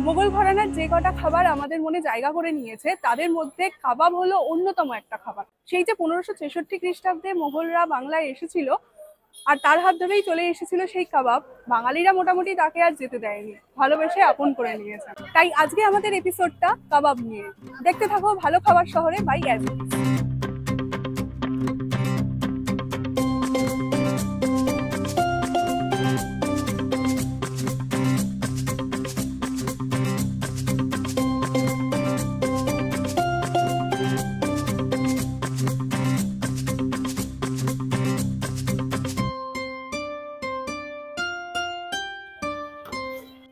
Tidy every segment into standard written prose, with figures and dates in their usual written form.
মোগল ঘরানার যে কটা খাবার আমাদের মনে জায়গা করে নিয়েছে তাদের মধ্যে কাবাব হলো অন্যতম একটা খাবার। সেই যে 1563 খ্রিস্টাব্দে মোগলরা বাংলায় এসেছিল আর তার হাত ধরেই চলে এসেছিল সেই কাবাব, বাঙালিরা মোটামুটি তাকে আর যেতে দেয়নি, ভালোবেসে আপন করে নিয়েছে। তাই আজকে আমাদের এপিসোডটা কাবাব নিয়ে। দেখতে থাকো ভালো খাবার শহরে বাই অ্যাজ।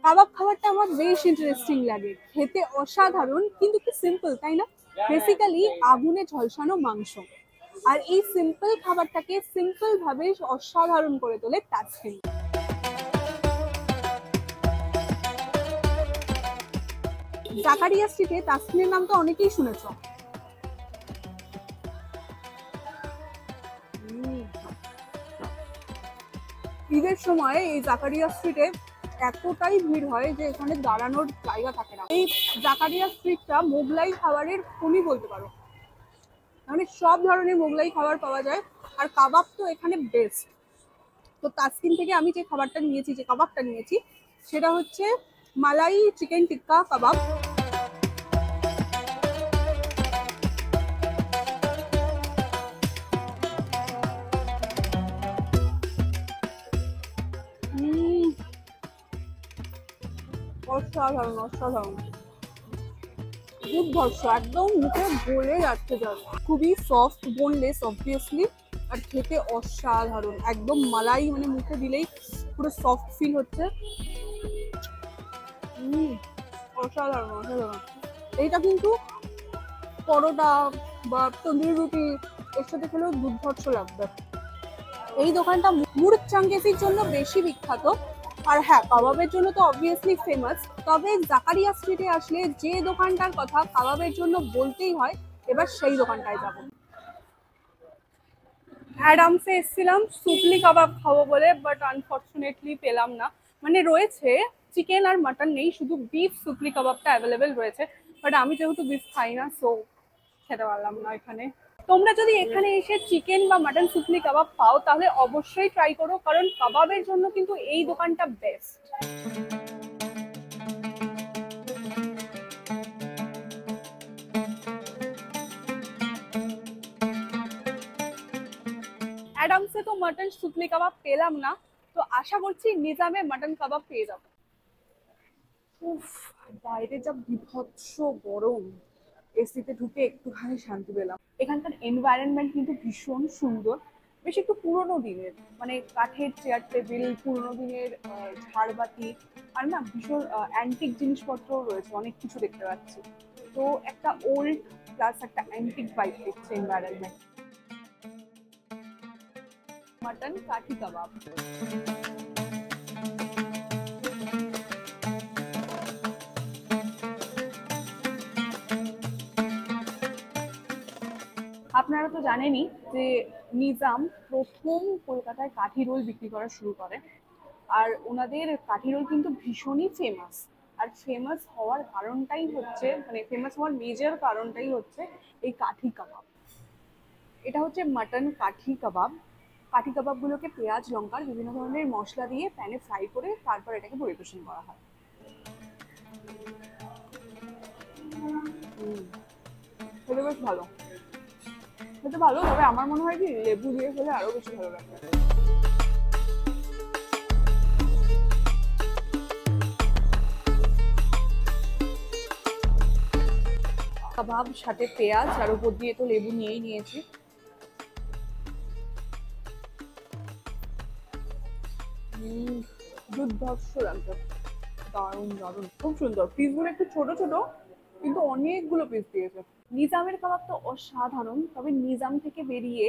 কাবাব খাবারটা আমার বেশ ইন্টারেস্টিং লাগে, খেতে অসাধারণ কিন্তু কি সিম্পল, তাই না? বেসিক্যালি আগুনে ঝলসানো মাংস, আর এই সিম্পল খাবারটাকে সিম্পল ভাবে অসাধারণ করে তোলে তাসকিন। জাকারিয়া স্ট্রিটে তাসকিনের নাম তো অনেকেই শুনেছ। ঈদের সময় এই জাকারিয়া স্ট্রিটে এতটাই ভিড় হয় যে এখানে দাঁড়ানোর জায়গা থাকে না। এই জাকারিয়া স্ট্রিটটা মোগলাই খাবারের খনি বলতে পারো, মানে সব ধরনের মোগলাই খাবার পাওয়া যায়, আর কাবাব তো এখানে বেস্ট। তো তাসকিন থেকে আমি যে খাবারটা নিয়েছি, যে কাবাবটা নিয়েছি, সেটা হচ্ছে মালাই চিকেন টিক্কা কাবাব। অসাধারণ অসাধারণ, দুর্ধর্ষ, একদম মুখে গলে যাচ্ছে। খুবই সফট, বোনলেস অবভিয়াসলি, আর খেতে অসাধারণ, একদম মালাই, মানে মুখে দিলেই পুরো সফট ফিল হচ্ছে। অসাধারণ অসাধারণ। এইটা কিন্তু পরোটা বা তন্দুরি রুটি এর সাথে খেলেও দুর্ধর্ষ লাগবে। এই দোকানটা মুরগ চাঙ্গেসির জন্য বেশি বিখ্যাত, আর হ্যাঁ, কাবাবের জন্য তো অবভিয়াসলি ফেমাস। তবে জাকারিয়া স্ট্রিটে আসলে যে দোকানটার কথা কাবাবের জন্য বলতেই হয়, এবার সেই দোকানটায় যাব। অ্যাডামসে এসেছিলাম সুপলি কাবাব খাবো বলে, বাট আনফর্চুনেটলি পেলাম না। মানে রয়েছে চিকেন আর মাটন নেই, শুধু বিফ সুপলি কাবাবটা অ্যাভেলেবেল রয়েছে, বাট আমি যেহেতু বিফ খাই না, সো খেতে পারলাম না এখানে। তোমরা যদি এখানে এসে চিকেন বা মাটন সুপলি কাবাব পাও তাহলে অবশ্যই ট্রাই করো, কারণ কাবাবের জন্য কিন্তু এই দোকানটা বেস্ট। অ্যাডামসে তো মাটন সুপলি কাবাব পেলাম না, তো আশা করছি নিজামে মাটন কাবাব পেয়ে যাবো। উফ, বাইরে যা বিভৎস গরম, এসিতে ঢুকে একটুখানি শান্তি পেলাম। এখানকার এনভায়রনমেন্ট কিন্তু ভীষণ সুন্দর, বেশ একটু পুরোনো দিনের, মানে কাঠের চেয়ার টেবিল, পুরোনো দিনের ঝাড়বাতি, আর না ভীষণ অ্যান্টিক জিনিসপত্র রয়েছে, অনেক কিছু দেখতে পাচ্ছি। তো একটা ওল্ড প্লাস একটা অ্যান্টিক ভাইব দিচ্ছে এনভায়রনমেন্ট। মাটন কাঠি কাবাব। আপনারা তো জানেনই যে নিজাম প্রথম কলকাতায় কাঠি রোল বিক্রি করা শুরু করে, আর ওনাদের কাঠি রোল কিন্তু ভীষণই ফেমাস। আর ফেমাস হওয়ার কারণটাই হচ্ছে, মানে ফেমাস হওয়ার মেজর কারণটাই হচ্ছে এই কাঠি কাবাব। এটা হচ্ছে মাটন কাঠি কাবাব। কাঠি কাবাবগুলোকে পেঁয়াজ লঙ্কার বিভিন্ন ধরনের মশলা দিয়ে প্যানে ফ্রাই করে তারপর এটাকে পরিবেশন করা হয়। খেতে বেশ ভালো, খেতে ভালো, তবে আমার মনে হয় কি লেবু দিয়ে খেলে আরো বেশি ভালো লাগে। কাবাব সাথে পেঁয়াজ, আর উপর দিয়ে তো লেবু নিয়েই নিয়েছি। দুর্ধর্ষ লাগবে, দারুণ দারুণ, খুব সুন্দর। পিসগুলো একটু ছোট ছোট, কিন্তু অনেকগুলো পিস দিয়েছে। নিজামের কাবাব তো অসাধারণ, তবে নিজাম থেকে বেরিয়ে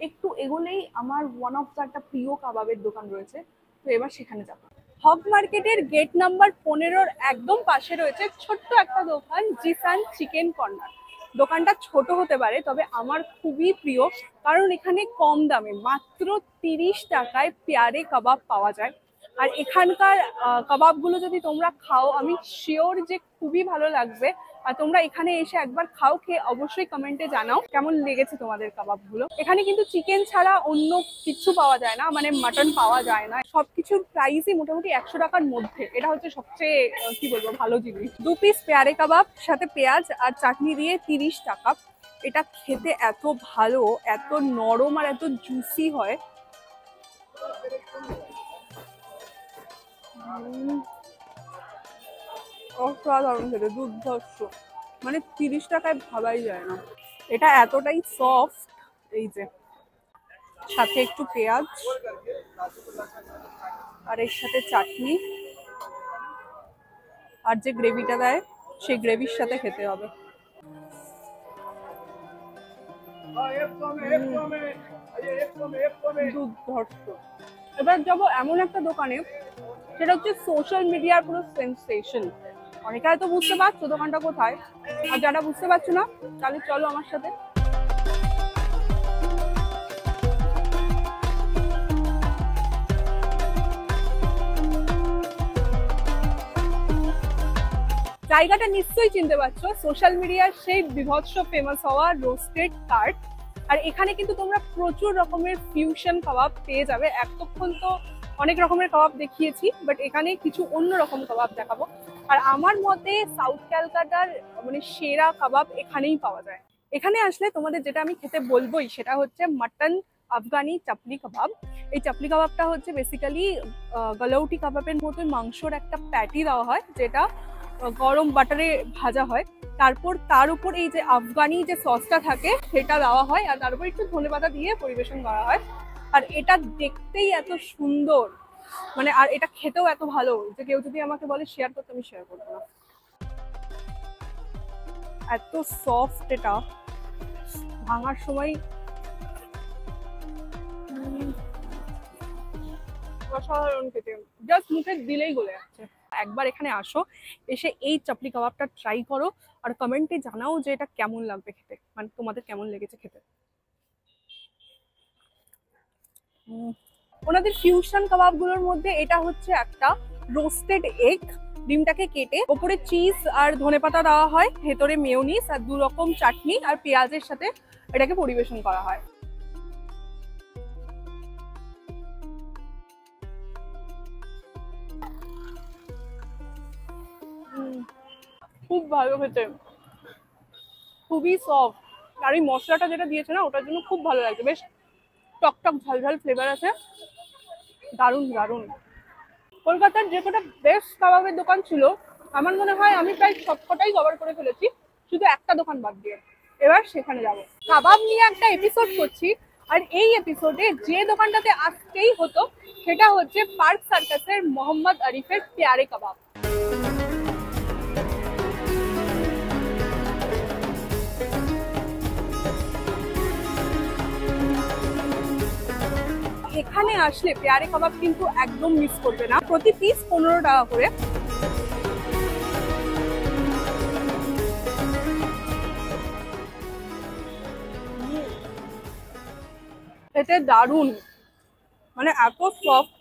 একটু এগোলেই আমার ওয়ান অফ দ্য একটা প্রিয় কাবাবের দোকান রয়েছে, তো এবার সেখানে যাবো। হক মার্কেটের গেট নাম্বার 15-র একদম পাশে রয়েছে ছোট্ট একটা দোকান, জিসান চিকেন কর্নার। দোকানটা ছোট হতে পারে, তবে আমার খুবই প্রিয়, কারণ এখানে কম দামে মাত্র 30 টাকায় পেয়ারে কাবাব পাওয়া যায়। আর এখানকার কাবাবগুলো যদি তোমরা খাও আমি শিওর যে খুবই ভালো লাগবে। আর তোমরা এখানে এসে একবার খাও, খেয়ে অবশ্যই কমেন্টে জানাও কেমন লেগেছে তোমাদের কাবাবগুলো। এখানে কিন্তু চিকেন ছাড়া অন্য কিছু পাওয়া যায় না, মানে মাটন পাওয়া যায় না। সবকিছুর প্রাইসই মোটামুটি 100 টাকার মধ্যে। এটা হচ্ছে সবচেয়ে কি বলবো ভালো জিনিস। 2 পিস পেয়ারে কাবাব সাথে পেঁয়াজ আর চাটনি দিয়ে 30 টাকা। এটা খেতে এত ভালো, এত নরম আর এত জুসি হয়। অসাধারণ খেতে, দুর্ধর্ষ, মানে 30 টাকায় ভাবাই যায় না। এটা এতটাই সফট, এই যে সাথে একটু পেঁয়াজ আর এর সাথে চাটনি আর যে গ্রেভিটা দেয় সেই গ্রেভির সাথে খেতে হবে। দুর্ধর্ষ। এবার যাবো এমন একটা দোকানে, সেটা হচ্ছে সোশ্যাল মিডিয়ার পুরো সেন্সেশন। অনেকে হয়তো বুঝতে পারছো দোকানটা কোথায়, আর যারা বুঝতে পারছো না তাহলে চলো আমার সাথে। জায়গাটা নিশ্চয়ই চিনতে পারছো, সোশ্যাল মিডিয়ার সেই বিভৎস ফেমাস হওয়া রোস্টেড কার্ট। আর এখানে কিন্তু তোমরা প্রচুর রকমের ফিউশন কাবাব পেয়ে যাবে। এতক্ষণ তো অনেক রকমের কাবাব দেখিয়েছি, বাট এখানে কিছু অন্য রকম কাবাব দেখাবো। আর আমার মতে সাউথ ক্যালকাটার মানে সেরা কাবাব এখানেই পাওয়া যায়। এখানে আসলে তোমাদের যেটা আমি খেতে বলবোই সেটা হচ্ছে মাটন আফগানি চাপলি কাবাব। এই চাপলি কাবাবটা হচ্ছে বেসিক্যালি গলাউটি কাবাবের মতোই মাংসর একটা প্যাটি দেওয়া হয়, যেটা গরম বাটারে ভাজা হয়। তারপর তার উপর এই যে আফগানি যে সসটা থাকে সেটা দেওয়া হয়, আর তার উপর একটু ধনেপাতা দিয়ে পরিবেশন করা হয়। আর এটা দেখতেই এত সুন্দর, মানে আর এটা খেতেও এত ভালো যে কেউ যদি আমাকে বলে শেয়ার করতে, আমি শেয়ার করবো না। এত সফট, এটা ভাঙার সময় অসাধারণ খেতে, জাস্ট মুখে দিলেই গলে যাচ্ছে। একবার এখানে আসো, এসে এই চাপলি কাবাবটা ট্রাই করো, আর কমেন্টে জানাও যে এটা কেমন লাগবে খেতে, মানে তোমাদের কেমন লেগেছে খেতে। ওনাদের ফিউশন কাবাবগুলোর মধ্যে এটা হচ্ছে একটা রোস্টেড এগ, ডিমটাকে কেটে ওপরে চিজ আর ধনেপাতা দেওয়া হয়, ভেতরে মেয়োনিজ আর 2 রকম চাটনি আর পেঁয়াজের সাথে এটাকে পরিবেশন করা হয়। খুব ভালো খেতে, খুবই সফট। আর এই মশলাটা যেটা দিয়েছে না, ওটার জন্য খুব ভালো লাগছে। বেশ টক টক ঝাল ঝাল ফ্লেভার আছে, দারুণ দারুণ। কলকাতার যে কটা বেস্ট কাবাবের দোকান ছিল, আমার মনে হয় আমি প্রায় সবকটাই কভার করে ফেলেছি, শুধু একটা দোকান বাদ দিয়ে। এবার সেখানে যাব। কাবাব নিয়ে একটা এপিসোড করছি, আর এই এপিসোডে যে দোকানটাতে আসতেই হতো সেটা হচ্ছে পার্ক সার্কাসের মোহাম্মদ আরিফের পেয়ারে কাবাব। এখানে আসলে পেয়ারে কাবাব কিন্তু একদম মিস করবে না। প্রতি পিস 15 টাকা করে। এটা দারুণ, মানে এত সফট,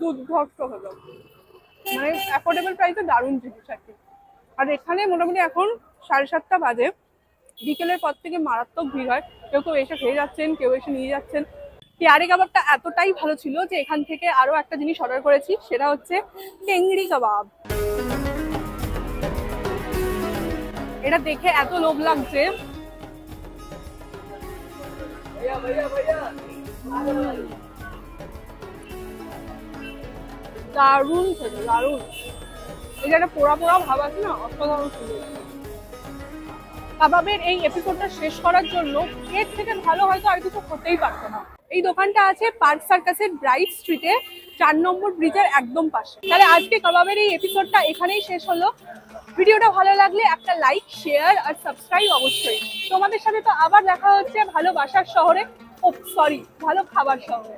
দুর্ধর্ষ হলো, মানে অ্যাফোর্ডেবল প্রাইসে দারুণ জিনিস আর কি। আর এখানে মোটামুটি এখন 7:30 বাজে, বিকেলের পর থেকে মারাত্মক ভিড় হয়। কেউ কেউ এসে খেয়ে যাচ্ছেন, কেউ এসে নিয়ে যাচ্ছেন। পেয়ারে কাবাবটা এতটাই ভালো ছিল যে এখান থেকে আরো একটা জিনিস অর্ডার করেছি, সেটা হচ্ছে টেংরি কাবাব। এটা দেখে এত লোভ লাগছে, দারুণ খেতে, দারুণ। এই যে একটা পোড়া পোড়া ভাব আছে না, অসাধারণ সুন্দর। কাবাবের এই এপিসোডটা শেষ করার জন্য এর থেকে ভালো হয়তো আর কিছু হতেই পারতো না। এই দোকানটা আছে পার্ক সার্কাসের ব্রাইট স্ট্রিটে 4 নম্বর ব্রিজের একদম পাশে। তাহলে আজকে কাবাবের এই এপিসোডটা এখানেই শেষ হলো। ভিডিওটা ভালো লাগলে একটা লাইক, শেয়ার আর সাবস্ক্রাইব অবশ্যই। তোমাদের সাথে তো আবার দেখা হচ্ছে ভালোবাসার শহরে, ও সরি, ভালো খাবার শহরে।